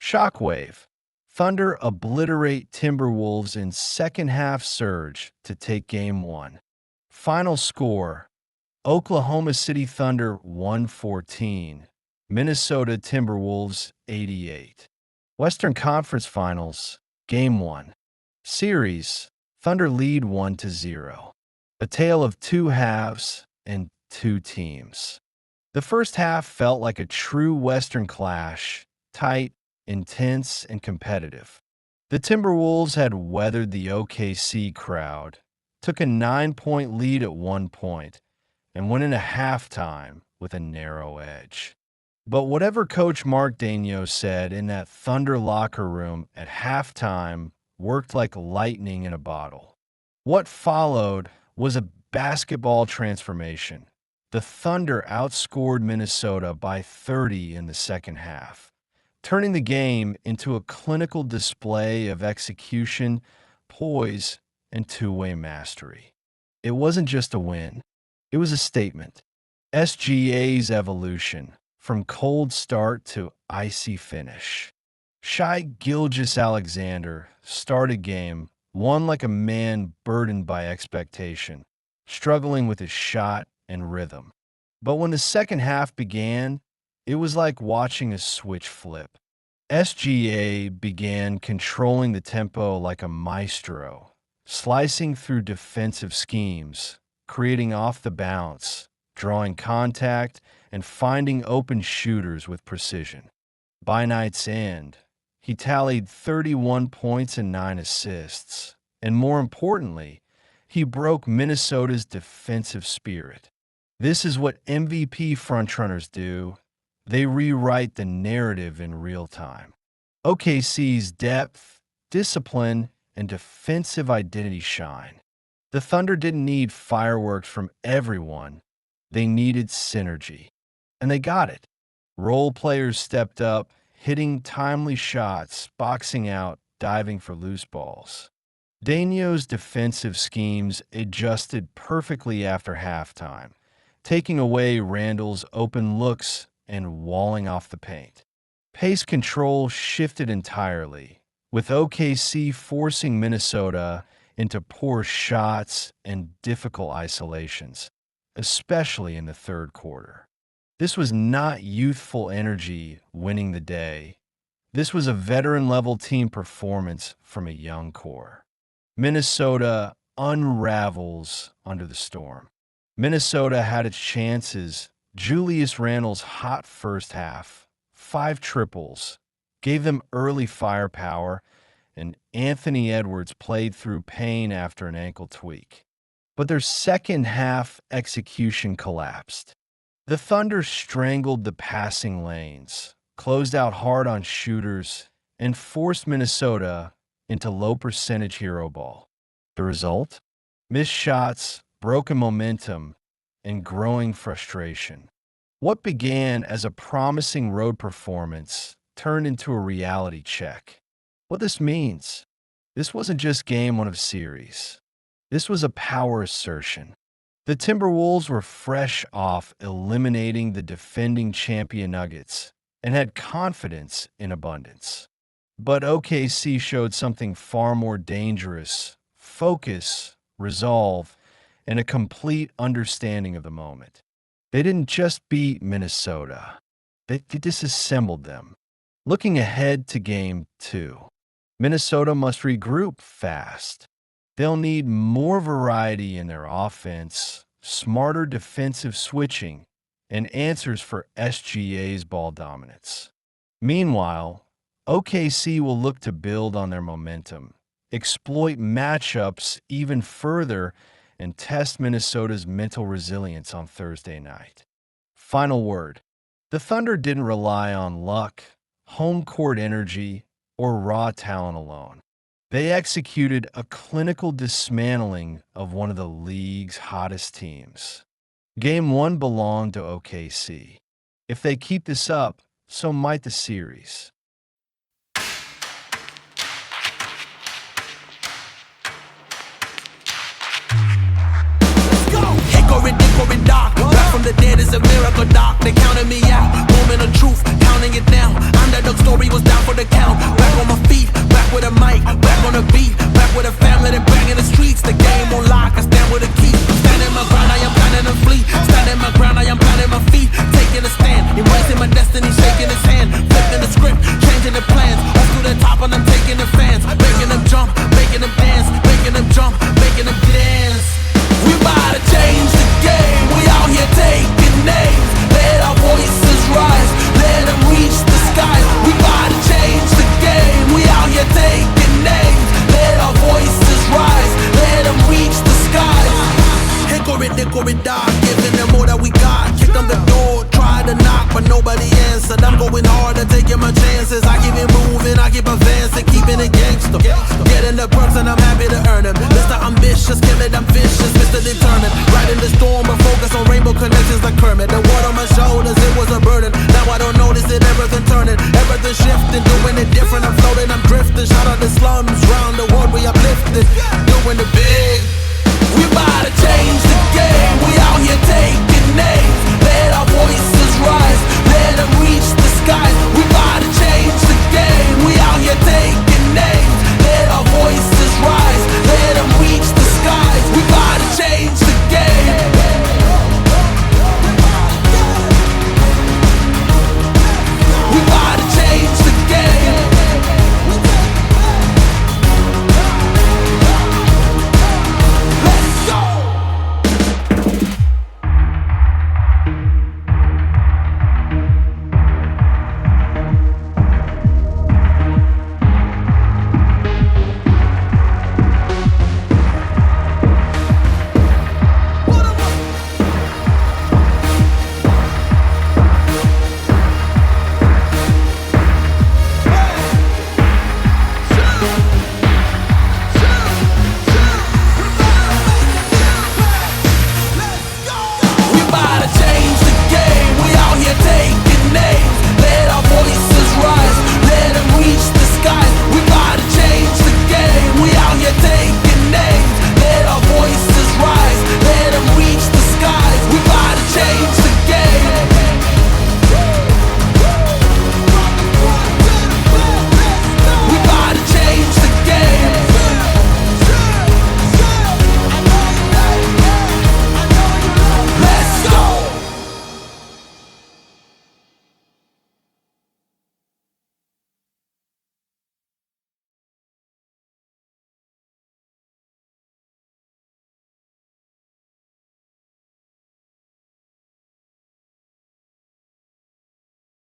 Shockwave. Thunder obliterate Timberwolves in second half surge to take Game 1. Final score: Oklahoma City Thunder 114, Minnesota Timberwolves 88. Western Conference Finals, Game 1. Series: Thunder lead 1-0. A tale of two halves and two teams. The first half felt like a true Western clash, tight, intense, and competitive. The Timberwolves had weathered the OKC crowd, took a 9-point lead at one point, and went into halftime with a narrow edge. But whatever Coach Mark Dymentionz said in that Thunder locker room at halftime worked like lightning in a bottle. What followed was a basketball transformation. The Thunder outscored Minnesota by 30 in the second half, turning the game into a clinical display of execution, poise, and two-way mastery. It wasn't just a win. It was a statement. SGA's evolution, from cold start to icy finish. Shai Gilgeous-Alexander started game one like a man burdened by expectation, struggling with his shot and rhythm. But when the second half began, it was like watching a switch flip. SGA began controlling the tempo like a maestro, slicing through defensive schemes, creating off the bounce, drawing contact, and finding open shooters with precision. By night's end, he tallied 31 points and 9 assists, and more importantly, he broke Minnesota's defensive spirit. This is what MVP frontrunners do. They rewrite the narrative in real time. OKC's depth, discipline, and defensive identity shine. The Thunder didn't need fireworks from everyone. They needed synergy. And they got it. Role players stepped up, hitting timely shots, boxing out, diving for loose balls. Dymencionz's defensive schemes adjusted perfectly after halftime, taking away Randall's open looks and walling off the paint. Pace control shifted entirely, with OKC forcing Minnesota into poor shots and difficult isolations, especially in the third quarter. This was not youthful energy winning the day. This was a veteran-level team performance from a young core. Minnesota unravels under the storm. Minnesota had its chances. Julius Randle's hot first half, 5 triples, gave them early firepower, and Anthony Edwards played through pain after an ankle tweak. But their second half execution collapsed. The Thunder strangled the passing lanes, closed out hard on shooters, and forced Minnesota into low-percentage hero ball. The result? Missed shots, broken momentum, and growing frustration. What began as a promising road performance turned into a reality check. What this means? This wasn't just game one of series. This was a power assertion. The Timberwolves were fresh off eliminating the defending champion Nuggets and had confidence in abundance. But OKC showed something far more dangerous: focus, resolve, and a complete understanding of the moment. They didn't just beat Minnesota. They disassembled them. Looking ahead to Game 2, Minnesota must regroup fast. They'll need more variety in their offense, smarter defensive switching, and answers for SGA's ball dominance. Meanwhile, OKC will look to build on their momentum, exploit matchups even further, and test Minnesota's mental resilience on Thursday night. Final word: the Thunder didn't rely on luck, home court energy, or raw talent alone. They executed a clinical dismantling of one of the league's hottest teams. Game 1 belonged to OKC. If they keep this up, so might the series. Hickory dickory dock, back from the dead is a miracle, doc. They counted me out. Moment of truth, counting it down. Underdog story was down for the count. Back on my feet, back with a mic, back on the beat, back with a family, then back in the streets. The game on lock, I stand with a key. Standing my ground, I am planning to flee. Standing my ground, I am planting my feet. Taking a stand, embracing my destiny, shaking his hand. Flipping the script, changing the plans. Up to the top and I'm taking the fans. Making them jump, making them dance. Making them jump, making them dance. We bout to change the game. We out here taking names. Let our voices rise. Let them reach the sky. We bout to change the game. We out here taking names. Let our voices rise. Let them reach the sky. Hickory dock, giving them all that we got. Kick on the door, try to knock, but nobody answered. I'm going hard and taking my chances. I keep it moving, I keep advancing, keeping it gangster. Getting the perks and I'm happy to earn them. Mr. Ambitious, kill it, I'm vicious, Mr. Determined. Riding the storm, but focus on rainbow connections like Kermit. The water on my shoulders, it was a burden. Now I don't notice it, everything turning, everything shifting, doing it different. I'm floating, I'm drifting. Shout out the slums, round the world we uplifted. Doing the big.